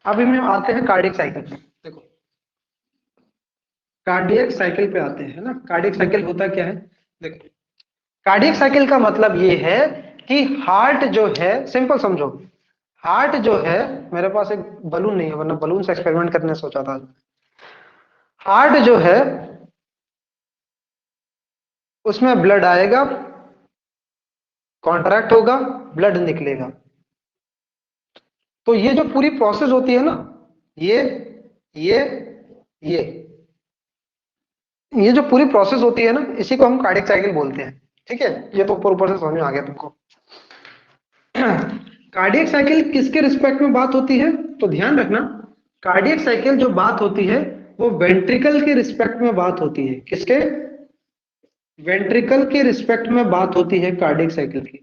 अभी हम आते हैं कार्डियक साइकिल पे। देखो कार्डियक साइकिल पे आते हैं ना। कार्डियक साइकिल होता क्या है? देखो कार्डियक साइकिल का मतलब ये है कि हार्ट जो है, सिंपल समझो, हार्ट जो है, मेरे पास एक बलून नहीं है वरना बलून से एक्सपेरिमेंट करने सोचा था। हार्ट जो है उसमें ब्लड आएगा, कॉन्ट्रैक्ट होगा, ब्लड निकलेगा। तो ये जो पूरी प्रोसेस होती है ना, ये ये ये ये जो पूरी प्रोसेस होती है ना, इसी को हम कार्डियक साइकिल बोलते हैं। ठीक है, ये तो ऊपर ऊपर से समझ में आ गया तुमको। कार्डियक साइकिल किसके रिस्पेक्ट में बात होती है? तो ध्यान रखना, कार्डियक साइकिल जो बात होती है वो वेंट्रिकल के रिस्पेक्ट में बात होती है। किसके? वेंट्रिकल के रिस्पेक्ट में बात होती है कार्डियक साइकिल की।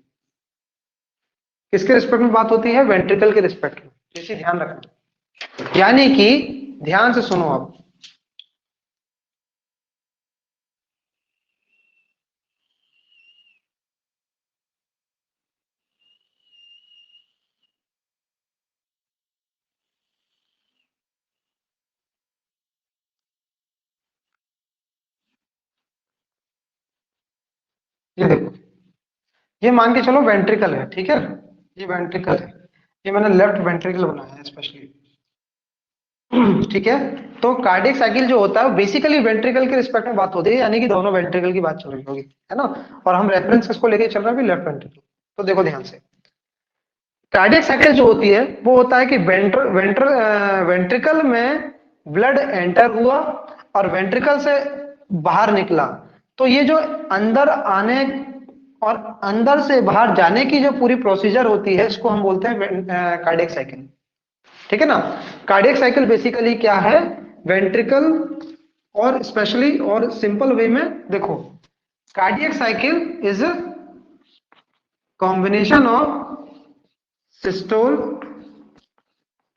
किसके रिस्पेक्ट में बात होती है? वेंट्रिकल के रिस्पेक्ट में। इसे ध्यान रखना, यानी कि ध्यान से सुनो आप। ये देखो, ये मान के चलो वेंट्रिकल है, ठीक है, ये वेंट्रिकल है, ये मैंने लेफ्ट वेंट्रिकल बनाया है स्पेशली। ठीक है, तो कार्डियक साइकिल जो होता है वो बेसिकली वेंट्रिकल के रिस्पेक्ट में बात होती है, यानी कि दोनों वेंट्रिकल की बात चल रही होगी, है ना। और हम रेफरेंस किसको लेके चल रहे हैं? Left ventricle. तो देखो ध्यान से, कार्डियक साइकिल जो होती है वो होता है कि वेंट्रिकल में ब्लड एंटर हुआ और वेंट्रिकल से बाहर निकला। तो ये जो अंदर आने और अंदर से बाहर जाने की जो पूरी प्रोसीजर होती है, इसको हम बोलते हैं कार्डियक साइकिल। ठीक है ना। कार्डियक साइकिल बेसिकली क्या है? वेंट्रिकल, और स्पेशली और सिंपल वे में देखो, cardiac cycle is a combination of systole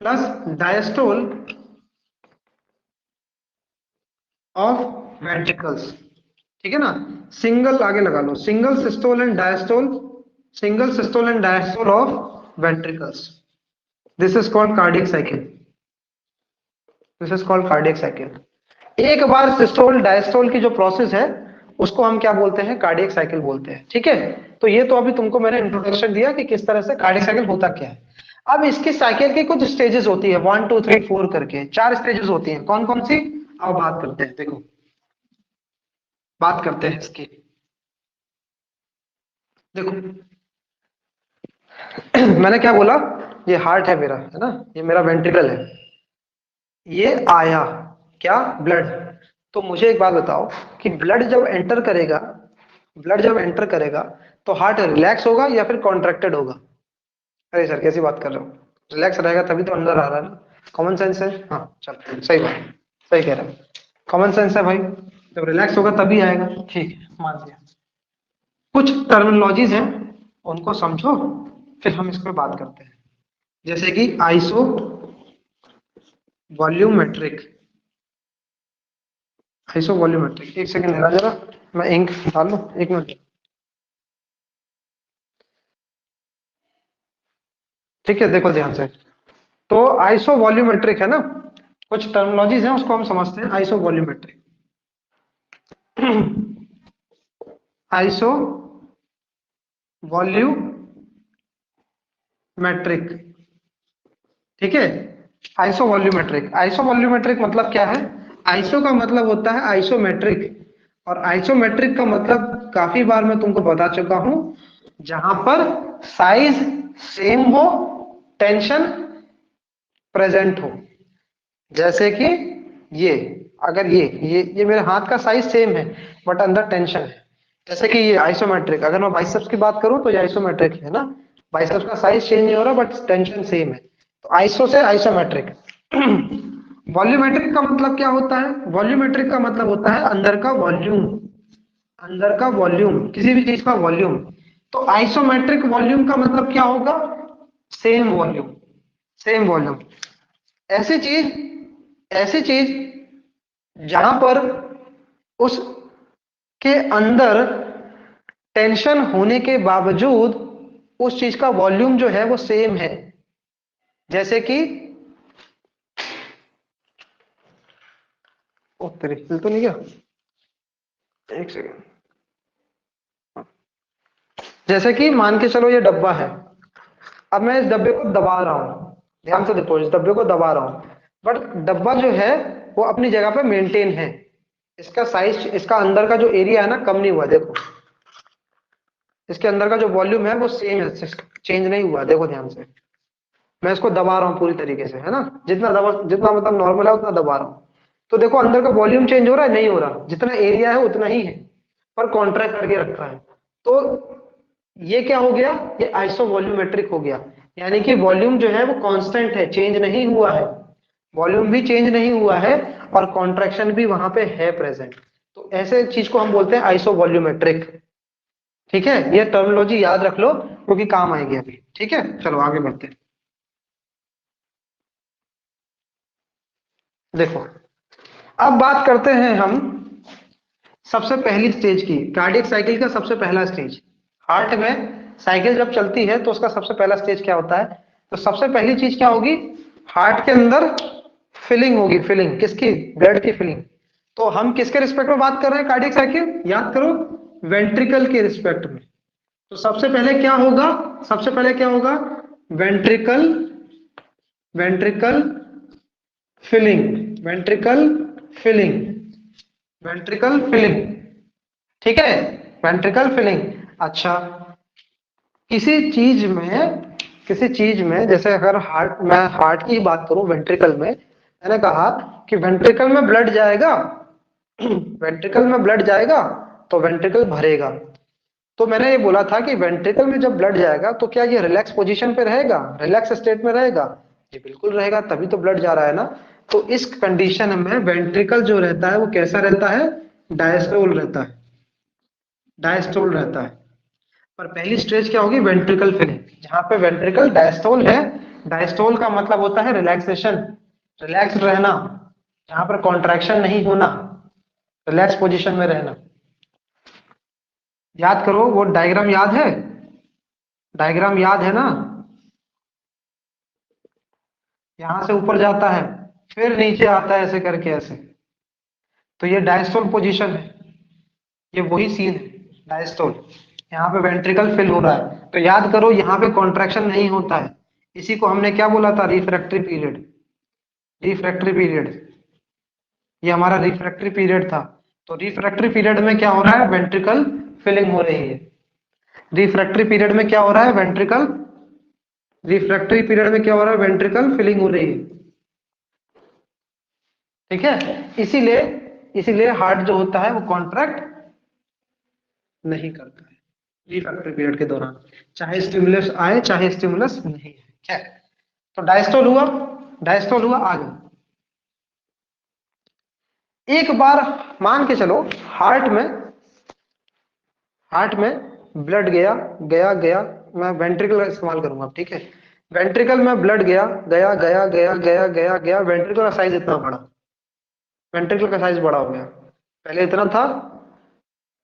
plus diastole of ventricles. ठीक है ना, सिंगल आगे लगा लो, single systole and diastole, single systole and diastole of ventricles. This is called cardiac cycle. This is called cardiac cycle. एक बार systole diastole की जो प्रोसेस है उसको हम क्या बोलते हैं? कार्डियक साइकिल बोलते हैं। ठीक है, तो ये तो अभी तुमको मैंने इंट्रोडक्शन दिया कि किस तरह से कार्डियक साइकिल होता क्या है। अब इसकी साइकिल की कुछ स्टेजेस होती है, 1 2 3 4 करके 4 स्टेजेस होती हैं। कौन कौन सी? अब बात करते हैं, देखो बात करते हैं इसकी। देखो मैंने क्या बोला, ये हार्ट है मेरा, है ना, ये मेरा वेंट्रिकल है, ये आया क्या? ब्लड। तो मुझे एक बात बताओ कि ब्लड जब एंटर करेगा, ब्लड जब एंटर करेगा तो हार्ट रिलैक्स होगा या फिर कॉन्ट्रैक्टेड होगा? अरे सर कैसी बात कर रहे हो, रिलैक्स रहेगा तभी तो अंदर आ रहा है ना। कॉमन सेंस है, हाँ चल सही बात, सही कह रहा है, कॉमन सेंस है भाई। जब रिलैक्स होगा तभी आएगा, ठीक है मान लिया। कुछ टर्मिनोलॉजीज हैं, उनको समझो, फिर हम इस पर बात करते हैं। जैसे कि आइसो वॉल्यूमेट्रिक, आइसो वॉल्यूमेट्रिक, एक सेकंड जरा जरा, मैं इंक डाल लूं, एक मिनट। ठीक है, देखो ध्यान से, तो आइसो वॉल्यूमेट्रिक है ना, कुछ टर्मिनोलॉजीज हैं उसको हम समझते हैं। आइसो वॉल्यूमेट्रिक, आइसो वॉल्यूमेट्रिक, ठीक है। आइसो वॉल्यूमेट्रिक, आइसो वॉल्यूमेट्रिक मतलब क्या है? आइसो का मतलब होता है आइसोमेट्रिक, और आइसोमेट्रिक का मतलब काफी बार मैं तुमको बता चुका हूं, जहां पर साइज सेम हो, टेंशन प्रेजेंट हो। जैसे कि ये, अगर ये मेरे हाथ का साइज सेम है बट अंदर टेंशन है, जैसे कि ये आइसोमेट्रिक। अगर मैं बाइसेप्स की बात करूं तो ये आइसोमेट्रिक है ना, बाइसेप्स का साइज चेंज नहीं हो रहा बट टेंशन सेम है, तो आइसो से आइसोमेट्रिक। वॉल्यूमेट्रिक का मतलब क्या होता है? वॉल्यूमेट्रिक का मतलब होता है अंदर का वॉल्यूम, अंदर का वॉल्यूम, किसी भी चीज का वॉल्यूम। तो आइसोमेट्रिक वॉल्यूम का मतलब क्या होगा? Same volume, same volume. ऐसी चीज, ऐसी चीज जहां पर उसके अंदर टेंशन होने के बावजूद उस चीज का वॉल्यूम जो है वो सेम है। जैसे कि तेरी हिल तो नहीं गया, एक सेकेंड। जैसे कि मान के चलो ये डब्बा है, अब मैं इस डब्बे को दबा रहा हूँ, ध्यान से देखो, इस डब्बे को दबा रहा हूँ, बट डब्बा जो है वो अपनी जगह पे मेंटेन है, इसका साइज, इसका अंदर का जो एरिया है ना कम नहीं हुआ, देखो इसके अंदर का जो वॉल्यूम है वो सेम है, चेंज नहीं हुआ, देखो ध्यान से। मैं इसको दबा रहा हूँ पूरी तरीके से, है ना, जितना दबा, जितना मतलब नॉर्मल है उतना दबा रहा हूँ, तो देखो अंदर का वॉल्यूम चेंज हो रहा है, नहीं हो रहा, जितना एरिया है उतना ही है, पर कॉन्ट्रैक्ट करके रखा है। तो ये क्या हो गया, ये आइसो वॉल्यूमेट्रिक हो गया, यानी कि वॉल्यूम जो है वो कांस्टेंट है, चेंज नहीं हुआ है, वॉल्यूम भी चेंज नहीं हुआ है और कॉन्ट्रैक्शन भी वहां पे है प्रेजेंट। तो ऐसे चीज को हम बोलते हैं आइसो वॉल्यूमेट्रिक। ठीक है, ये टर्मिनोलॉजी याद रख लो क्योंकि काम आएगी अभी। ठीक है, चलो आगे बढ़ते हैं। देखो, अब बात करते हैं हम सबसे पहली स्टेज की, कार्डियक साइकिल का सबसे पहला स्टेज। हार्ट में साइकिल जब चलती है तो उसका सबसे पहला स्टेज क्या होता है, तो सबसे पहली चीज क्या होगी, हार्ट के अंदर फिलिंग होगी, फिलिंग किसकी, ब्लड की फिलिंग। तो हम किसके रिस्पेक्ट में बात कर रहे हैं, कार्डियक साइकिल, याद करो, वेंट्रिकल के रिस्पेक्ट में। तो सबसे पहले क्या होगा, सबसे पहले क्या होगा, ventricle, ventricle filling, ventricle filling, ventricle filling. ठीक है, वेंट्रिकल फिलिंग। अच्छा, किसी चीज में, किसी चीज में जैसे अगर हार्ट, मैं हार्ट की बात करूं, वेंट्रिकल में मैंने कहा कि वेंट्रिकल में ब्लड जाएगा, वेंट्रिकल में ब्लड जाएगा तो वेंट्रिकल भरेगा। तो मैंने ये बोला था कि वेंट्रिकल में जब ब्लड जाएगा तो क्या ये रिलैक्स पोजीशन पे रहेगा, रिलैक्स स्टेट में रहेगा, ये बिल्कुल रहेगा, तभी तो ब्लड जा रहा है ना। तो इस कंडीशन में वेंट्रिकल जो रहता है वो कैसा रहता है, डायस्टोल रहता है, डायस्टोल रहता है। पर पहली स्टेज क्या होगी, वेंट्रिकल फिलिंग, जहां पे वेंट्रिकल डायस्टोल है। डायस्टोल का मतलब होता है रिलैक्सेशन, रिलैक्स रहना, जहां पर कॉन्ट्रैक्शन नहीं होना, रिलैक्स पोजीशन में रहना। याद करो, वो डायग्राम याद है, डायग्राम याद है ना, यहां से ऊपर जाता है फिर नीचे आता है ऐसे करके, ऐसे। तो ये डायस्टोल पोजीशन है, ये वही सीन है, डायस्टोल। यहाँ पे वेंट्रिकल फिल हो रहा है, तो याद करो यहाँ पे कॉन्ट्रैक्शन नहीं होता है, इसी को हमने क्या बोला था, रिफ्रैक्टरी पीरियड, रिफ्रैक्टरी पीरियड, ये हमारा रिफ्रैक्टरी पीरियड था। तो रिफ्रैक्टरी पीरियड में क्या हो रहा है, वेंट्रिकल फिलिंग हो रही है। रिफ्रैक्टरी पीरियड में क्या हो रहा है, वेंट्रिकल, रिफ्रैक्टरी पीरियड में क्या हो रहा है, वेंट्रिकल फिलिंग हो रही है। ठीक है, इसीलिए, इसीलिए हार्ट जो होता है वो कॉन्ट्रैक्ट नहीं करता है रिफ्रैक्टरी पीरियड के दौरान, चाहे स्टिमुलस आए चाहे स्टिमुलस नहीं है। क्या, तो डायस्टोल हुआ, डायस्टोल हुआ, आगे एक बार मान के चलो, हार्ट में, हार्ट में ब्लड गया, गया गया, मैं वेंट्रिकल का इस्तेमाल करूंगा अब, ठीक है। वेंट्रिकल में ब्लड गया, गया गया गया गया गया गया, वेंट्रिकल का साइज इतना बड़ा, वेंट्रिकल का साइज बड़ा हो गया, पहले इतना था,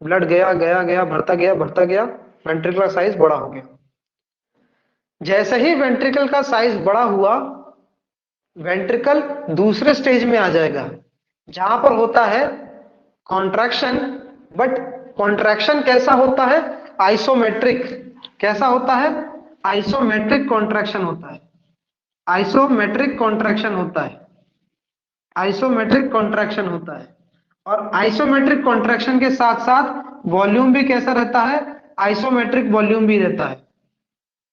ब्लड गया गया गया, भरता गया भरता गया, वेंट्रिकल का साइज बड़ा हो गया। जैसे ही वेंट्रिकल का साइज बड़ा हुआ, वेंट्रिकल दूसरे स्टेज में आ जाएगा, जहां पर होता है कॉन्ट्रैक्शन। बट कॉन्ट्रैक्शन कैसा होता है, आइसोमेट्रिक, कैसा होता है, आइसोमेट्रिक कॉन्ट्रैक्शन होता है, आइसोमेट्रिक कॉन्ट्रैक्शन होता है, आइसोमेट्रिक कॉन्ट्रैक्शन होता है। और आइसोमेट्रिक कॉन्ट्रैक्शन के साथ साथ वॉल्यूम भी कैसा रहता है, आइसोमेट्रिक वॉल्यूम भी रहता है,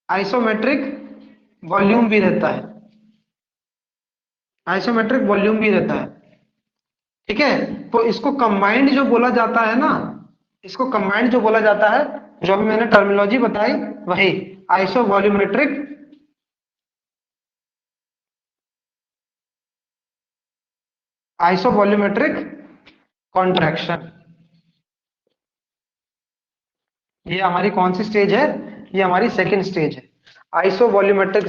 आइसोमेट्रिक वॉल्यूम भी रहता है, आइसोमेट्रिक वॉल्यूम भी रहता है। ठीक है, तो इसको कंबाइंड जो बोला जाता है ना, इसको कंबाइंड जो बोला जाता है, जो भी मैंने टर्मिनोलॉजी बताई वही, iso volumetric, iso volumetric contraction. ये हमारी कौन सी स्टेज है, ये हमारी सेकंड स्टेज है, आइसो वॉल्यूमेट्रिक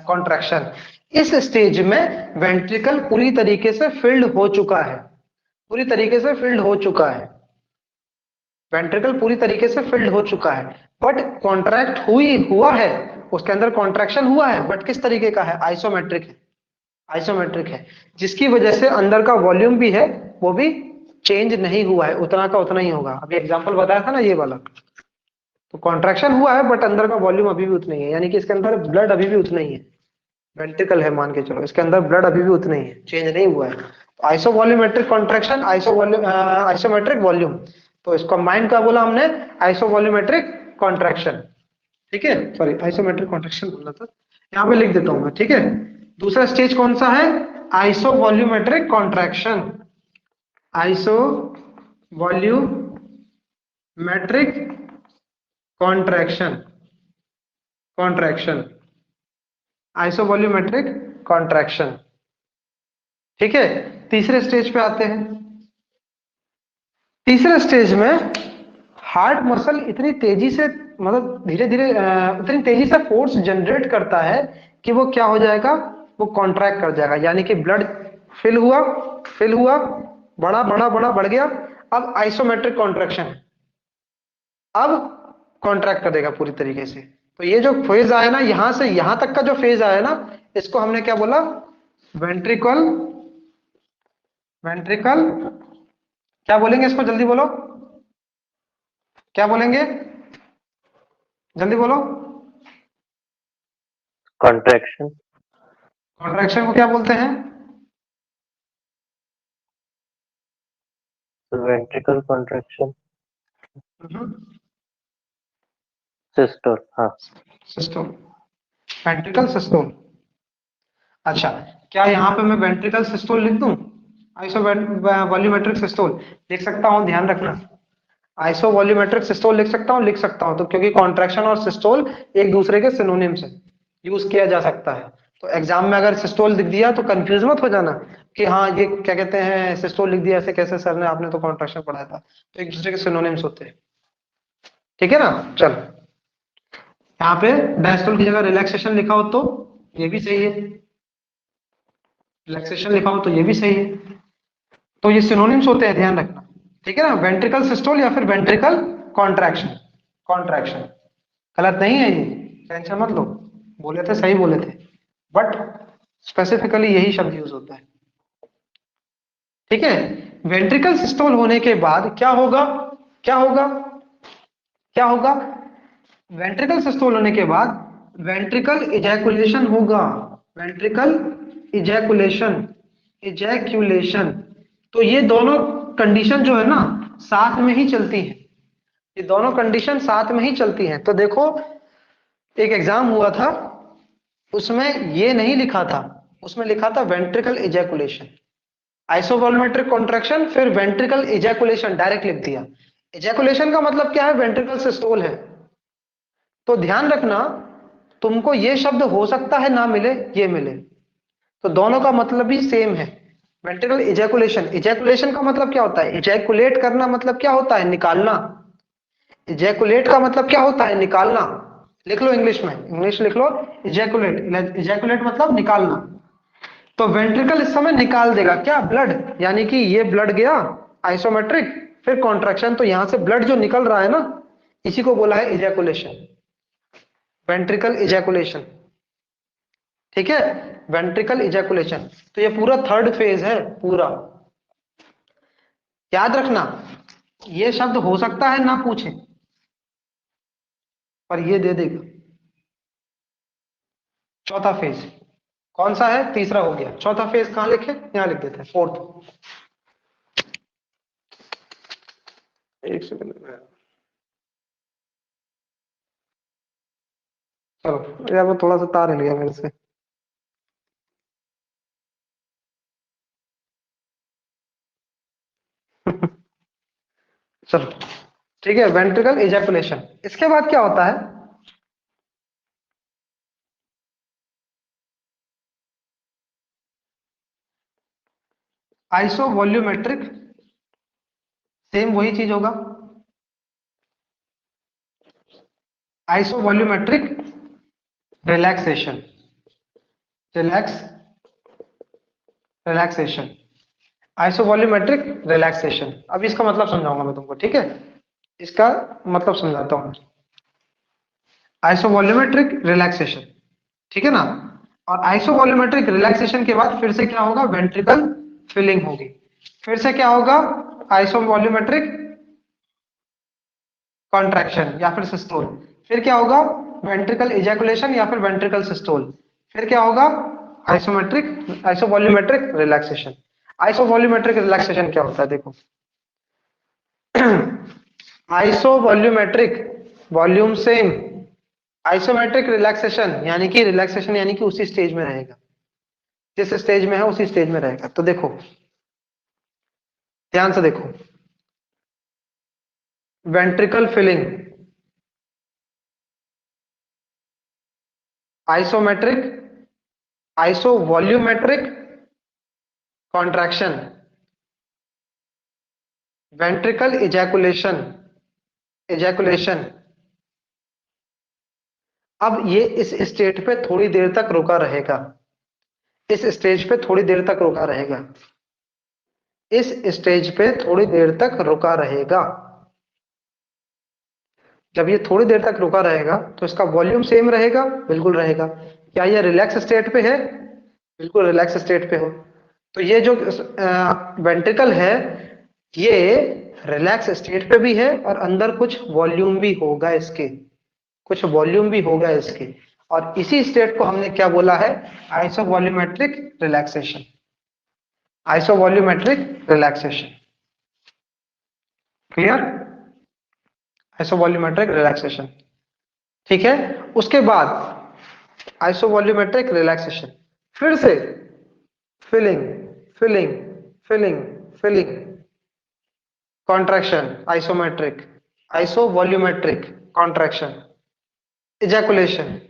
कॉन्ट्रैक्शन। इस स्टेज में वेंट्रिकल पूरी तरीके से फिल्ड हो चुका है, पूरी तरीके से फिल्ड हो चुका है, वेंट्रिकल पूरी तरीके से फिल्ड हो चुका है, बट कॉन्ट्रैक्ट हुआ है, उसके अंदर कॉन्ट्रैक्शन हुआ है, बट किस तरीके का है, आइसोमेट्रिक है। आइसोमेट्रिक है, जिसकी वजह से अंदर का वॉल्यूम भी है वो भी चेंज नहीं हुआ है, उतना का उतना ही होगा। अभी एग्जांपल बताया था ना ये वाला, तो कॉन्ट्रैक्शन हुआ है बट अंदर का वॉल्यूम अभी भी उतना ही है, यानी कि इसके अंदर ब्लड अभी भी उतना ही है। वेंट्रिकल है मान के चलो, इसके अंदर ब्लड अभी भी उतना ही है, चेंज नहीं हुआ है। तो आइसोवॉल्यूमेट्रिक कॉन्ट्रैक्शन, आइसोमेट्रिक वॉल्यूम, तो इसको कंबाइन का बोला हमने, आइसोवॉल्यूमेट्रिक कॉन्ट्रैक्शन। ठीक है, सॉरी आइसोमेट्रिक कॉन्ट्रैक्शन बोलना था, यहाँ पे लिख देता हूं मैं। ठीक है, दूसरा स्टेज कौन सा है? Isovolumetric contraction. Isovolumetric contraction, contraction, isovolumetric contraction. ठीक है, तीसरे स्टेज पे आते हैं। तीसरे स्टेज में हार्ट मसल इतनी तेजी से, मतलब धीरे धीरे उतनी तेजी से फोर्स जनरेट करता है कि वो क्या हो जाएगा, वो कॉन्ट्रैक्ट कर जाएगा, यानी कि ब्लड फिल हुआ, फिल हुआ, बड़ा बड़ा बड़ा बढ़ गया, अब आइसोमेट्रिक कॉन्ट्रैक्शन है, अब कॉन्ट्रैक्ट करेगा पूरी तरीके से। तो ये जो फेज आया ना, यहां से यहां तक का जो फेज आया ना, इसको हमने क्या बोला? वेंट्रिकल, वेंट्रिकल, क्या बोलेंगे इसको, जल्दी बोलो, क्या बोलेंगे, जल्दी बोलो। कॉन्ट्रैक्शन। कॉन्ट्रैक्शन को क्या बोलते हैं? Ventricle contraction, systole. हाँ, सिस्टोल, वेंट्रिकल सिस्टोल। अच्छा, क्या यहाँ पे मैं वेंट्रिकल सिस्टोल लिख दूं? आइसो वॉल्यूमेट्रिक सिस्टोल लिख सकता हूँ, ध्यान रखना। आइसो वॉल्यूमेट्रिक सिस्टोल लिख सकता हूँ, लिख सकता हूँ, तो क्योंकि कॉन्ट्रैक्शन और सिस्टोल एक दूसरे के सिनोनिम्स है, यूज किया जा सकता है। तो एग्जाम में अगर सिस्टोल लिख दिया तो कंफ्यूज मत हो जाना कि हाँ ये क्या कहते हैं, सिस्टोल लिख दिया ऐसे कैसे सर ने, आपने तो कॉन्ट्रैक्शन पढ़ाया था। तो एक दूसरे के सिनोनिम्स होते हैं। ठीक है ना, चल। यहाँ पे डायस्टोल की जगह रिलैक्सेशन लिखा हो तो ये भी सही है, रिलैक्सेशन लिखा हो तो ये भी सही है। तो ये सिनोनिम्स होते हैं, ध्यान रखना। ठीक है ना, वेंट्रिकल सिस्टोल या फिर वेंट्रिकल कॉन्ट्रैक्शन, कॉन्ट्रैक्शन गलत नहीं है, ये टेंशन मत लो, बोले थे सही बोले थे, बट स्पेसिफिकली यही शब्द यूज होता है। ठीक है, वेंट्रिकल सिस्टोल होने के बाद क्या होगा, क्या होगा, क्या होगा? वेंट्रिकल सिस्टोल होने के बाद वेंट्रिकल इजैकुलेशन होगा, वेंट्रिकल इजैकुलेशन, इजैकुलेशन। तो ये दोनों कंडीशन जो है ना साथ में ही चलती है, ये दोनों कंडीशन साथ में ही चलती हैं। तो देखो एक एग्जाम हुआ था, उसमें ये नहीं लिखा था, उसमें लिखा था वेंट्रिकल इजैकुलेशन, आइसोवॉल्यूमेट्रिक कॉन्ट्रैक्शन, फिर वेंट्रिकल इजैकुलेशन डायरेक्ट लिख दिया। इजैकुलेशन का मतलब क्या है? वेंट्रिकल सिस्टोल है। तो ध्यान रखना, तुमको ये शब्द हो सकता है ना मिले, ये मिले, तो दोनों का मतलब भी सेम है। वेंट्रिकल इजैकुलेशन, इजैकुलेशन का मतलब क्या होता है? इजैकुलेट करना मतलब क्या होता है? निकालना। इजैकुलेट का मतलब क्या होता है? निकालना। लिख लो इंग्लिश में, इंग्लिश लिख लो, इजैकुलेट, इजैकुलेट मतलब निकालना। तो वेंट्रिकल इस समय निकाल देगा क्या? ब्लड, यानी कि ये ब्लड गया आइसोमेट्रिक, फिर कॉन्ट्रैक्शन, तो यहां से ब्लड जो निकल रहा है ना, इसी को बोला है इजैकुलेशन, वेंट्रिकल इजैकुलेशन। ठीक है, वेंट्रिकल इजैकुलेशन। तो ये पूरा थर्ड फेज है पूरा, याद रखना। ये शब्द हो सकता है ना पूछे, पर ये दे देगा। चौथा फेज कौन सा है? तीसरा हो गया, चौथा फेज कहां लिखे? यहां लिख देते हैं, फोर्थ। एक सेकंड में, चलो यार वो थोड़ा सा तार हिल गया मेरे से। चलो ठीक है, वेंट्रिकल इजैकुलेशन। इसके बाद क्या होता है? आइसो वॉल्यूमेट्रिक, सेम वही चीज होगा, iso volumetric relaxation, relax, relaxation, iso volumetric relaxation. अब इसका मतलब समझाऊंगा मैं तुमको, ठीक है? इसका मतलब समझाता हूं। आइसो वॉल्यूमेट्रिक रिलैक्सेशन, ठीक है ना? और आइसोवॉल्यूमेट्रिक रिलैक्सेशन के बाद फिर से क्या होगा, वेंट्रिकल फिलिंग होगी। फिर से क्या होगा, आइसोवॉल्यूमेट्रिक कॉन्ट्रैक्शन या फिर सिस्टोल। फिर क्या होगा, वेंट्रिकल इजैकुलेशन या फिर वेंट्रिकल सिस्टोल। फिर क्या होगा, आइसोवॉल्यूमेट्रिक रिलैक्सेशन। आइसोवॉल्यूमेट्रिक रिलैक्सेशन क्या होता है, देखो आइसोवॉल्यूमेट्रिक, वॉल्यूम सेम। आइसोमेट्रिक रिलैक्सेशन यानी कि रिलैक्सेशन यानी कि उसी स्टेज में रहेगा, जिस स्टेज में है उसी स्टेज में रहेगा। तो देखो ध्यान से देखो, ventricle filling, isometric, isovolumetric contraction, ventricle ejaculation, ejaculation. अब ये इस स्टेट पे थोड़ी देर तक रुका रहेगा, इस स्टेज पे थोड़ी देर तक रुका रहेगा, इस स्टेज पे थोड़ी देर तक रुका रहेगा। जब ये थोड़ी देर तक रुका रहेगा तो इसका वॉल्यूम सेम रहेगा, बिल्कुल रहेगा। क्या ये रिलैक्स स्टेट पे है, बिल्कुल रिलैक्स स्टेट पे हो। तो ये जो वेंट्रिकल है ये रिलैक्स स्टेट पे भी है और अंदर कुछ वॉल्यूम भी होगा इसके, कुछ वॉल्यूम भी होगा इसके। और इसी स्टेट को हमने क्या बोला है, isovolumetric relaxation, isovolumetric relaxation. Clear, isovolumetric relaxation. ठीक है, उसके बाद आइसोवॉल्यूमेट्रिक रिलैक्सेशन, फिर से filling, filling, filling, filling, contraction, isometric, isovolumetric contraction, ejaculation,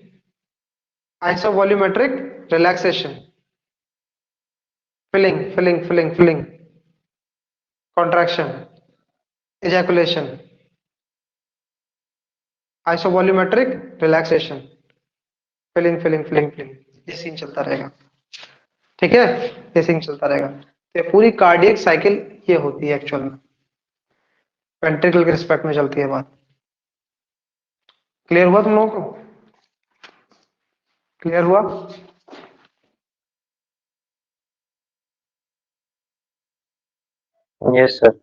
isovolumetric relaxation, filling, filling, filling, filling, contraction, ejaculation, isovolumetric relaxation, filling, filling, filling, filling. ये scene चलता रहेगा। ठीक है, ये सीन चलता रहेगा। तो ये पूरी कार्डियक साइकिल ये होती है एक्चुअल में, वेंट्रिकल के रिस्पेक्ट में चलती है बात। क्लियर हुआ तुम लोगों को, क्लियर हुआ? Yes sir.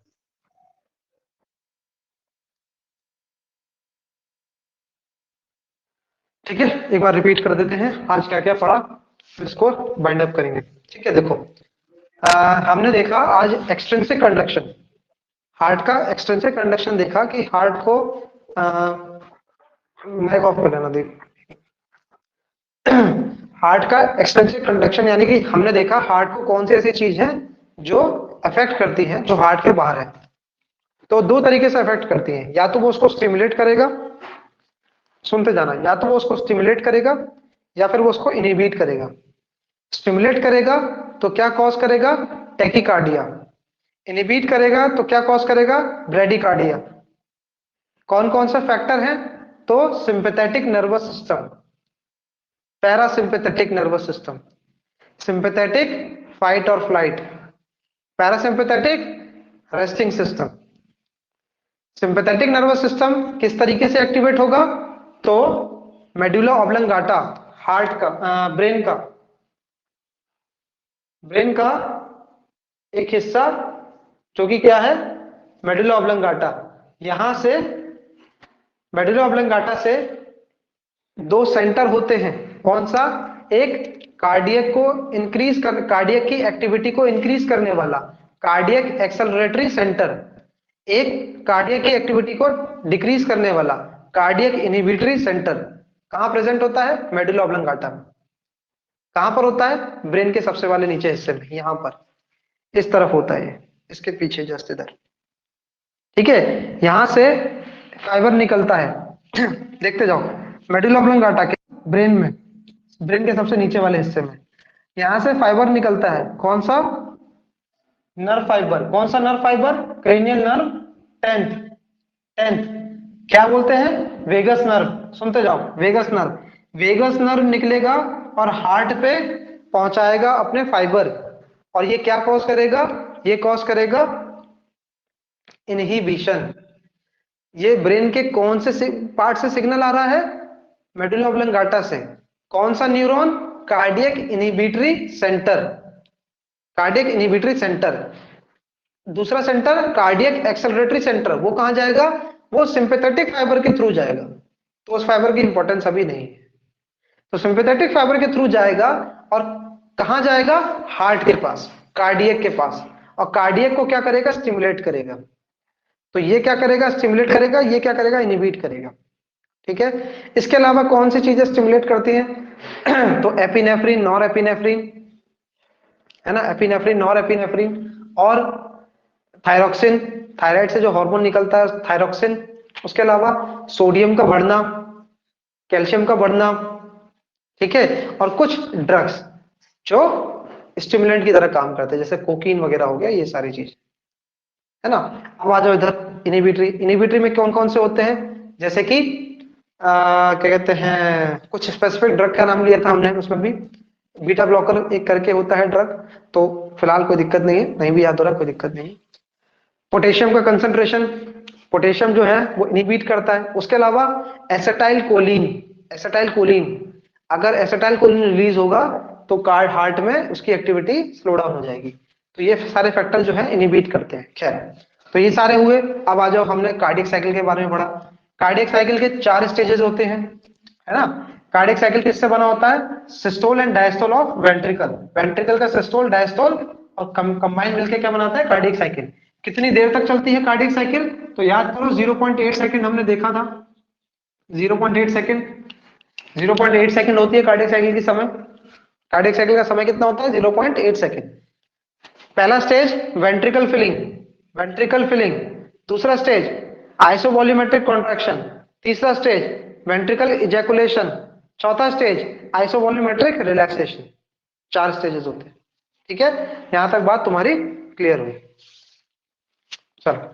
ठीक है, एक बार रिपीट कर देते हैं आज क्या क्या पढ़ा, फिर इसको बाइंड अप करेंगे। ठीक है, देखो हमने देखा आज एक्सट्रिंसिक कंडक्शन, हार्ट का एक्सट्रिंसिक कंडक्शन देखा कि हार्ट को माइक ऑफ कर लेना देख। हार्ट का एक्सट्रिंसिक कंडक्शन यानी कि हमने देखा हार्ट को कौन सी ऐसी चीज है जो अफेक्ट करती है, जो हार्ट के बाहर है। तो दो तरीके से अफेक्ट करती है, या तो वो उसको स्टिमुलेट करेगा, सुनते जाना, या तो वो उसको स्टिमुलेट करेगा या फिर वो उसको इनहिबिट करेगा। स्टिमुलेट करेगा तो क्या कॉज करेगा, टैकीकार्डिया। इनहिबिट करेगा तो क्या कॉज करेगा, ब्रेडिकार्डिया। कौन कौन सा फैक्टर है, तो sympathetic nervous system, parasympathetic nervous system, sympathetic fight और flight, parasympathetic resting system. Sympathetic nervous system किस तरीके से एक्टिवेट होगा, तो मेडुला ऑब्लंगाटा, हार्ट का ब्रेन का एक हिस्सा जो कि क्या है, मेडुला ऑब्लंगाटा। यहां से मेडुला ऑब्लंगाटा से दो सेंटर होते हैं, कौन सा, एक कार्डियक को इंक्रीज कर, कार्डियक की एक्टिविटी को इंक्रीज करने वाला कार्डियक एक्सेलरेटरी सेंटर, एक कार्डियक की एक्टिविटी को डिक्रीज करने वाला कार्डियक इनहिबिटरी सेंटर। कहां प्रेजेंट होता है, मेडुला ऑब्लंगाटा में। कहां पर होता है, ब्रेन के सबसे वाले नीचे हिस्से में, यहां पर इस तरफ होता है, इसके पीछे जस्ट इधर। ठीक है, यहां से फाइबर निकलता है देखते जाओ, मेडुला ऑब्लंगाटा के ब्रेन में, ब्रेन के सबसे नीचे वाले हिस्से में यहां से फाइबर निकलता है, कौन सा, नर्व फाइबर। कौन सा nerve fibre, cranial nerve tenth, tenth क्या बोलते हैं, वेगस नर्व। सुनते जाओ, वेगस नर्व, वेगस नर्व निकलेगा और हार्ट पे पहुंचाएगा अपने फाइबर। और ये क्या कॉज करेगा, ये कॉज करेगा इनहिबिशन। ये ब्रेन के कौन से पार्ट से सिग्नल आ रहा है, मेडुला ऑब्लंगाटा से। कौन सा neuron, cardiac inhibitory centre, cardiac inhibitory centre. दूसरा सेंटर कार्डियक एक्सेलरेटरी सेंटर, वो कहां जाएगा, वो सिंपैथेटिक फाइबर के थ्रू जाएगा, तो उस फाइबर की इंपॉर्टेंस अभी नहीं है। तो सिंपैथेटिक फाइबर के थ्रू जाएगा और कहां जाएगा, हार्ट के पास, कार्डियक के पास, और कार्डियक को क्या करेगा, स्टिमुलेट करेगा। तो ये क्या करेगा, स्टिमुलेट करेगा, ये क्या करेगा, इनहिबिट करेगा। ठीक है, इसके अलावा कौन सी चीजें स्टिमुलेट करती हैं तो एपिनेफ्रिन, नॉर एपिनेफ्रिन, है ना, एपिनेफ्रिन, नॉर एपिनेफ्रिन, और थायरोक्सिन, थायराइड से जो हार्मोन निकलता है थायरोक्सिन। उसके अलावा सोडियम का बढ़ना, कैल्शियम का बढ़ना, ठीक है, और कुछ ड्रग्स जो स्टिमुलेंट की तरह काम करते हैं, जैसे कोकीन वगैरह हो गया, ये सारी चीज, है ना। अब आ जाओ इधर, इनहिबिटरी। इनहिबिटरी में कौन कौन से होते हैं, जैसे कि क्या कहते हैं, कुछ स्पेसिफिक ड्रग का नाम लिया था हमने, उसमें भी बीटा ब्लॉकर एक करके होता है ड्रग, तो फिलहाल कोई दिक्कत नहीं है, नहीं भी याद हो रहा कोई दिक्कत नहीं है। पोटेशियम का कंसंट्रेशन, पोटेशियम जो है वो इनहिबिट करता है। उसके अलावा एसिटाइल कोलिन, एसिटाइल कोलिन, अगर एसिटाइल कोलिन रिलीज होगा तो कार्ड हार्ट में उसकी एक्टिविटी स्लो डाउन हो जाएगी। तो ये सारे फैक्टर जो है इनहिबिट करते हैं। खैर, तो ये सारे हुए। अब आ जाओ, हमने कार्डियक साइकिल के बारे में पढ़ा। कार्डियक साइकिल के 4 स्टेजेस होते हैं, है ना। कार्डियक साइकिल किससे बना होता है, systole and diastole of ventricle, ventricle का सिस्टोल, डायस्टोल और कंबाइन मिलकर क्या बनाता है, कार्डियक साइकिल। कितनी देर तक चलती है कार्डियक साइकिल, तो याद करो 0.8 सेकंड हमने देखा था, 0.8 सेकंड, 0.8 सेकंड होती है कार्डियक साइकिल की समय। कार्डियक साइकिल का समय कितना होता है, 0.8 सेकंड। पहला stage ventricle filling, ventricle filling. दूसरा स्टेज आइसोवॉल्यूमेट्रिक कॉन्ट्रैक्शन। तीसरा स्टेज वेंट्रिकल इजैकुलेशन। चौथा स्टेज आइसोवॉल्यूमेट्रिक रिलैक्सेशन। 4 स्टेजेस होते हैं। ठीक है, यहां तक बात तुम्हारी क्लियर हुई। चलो।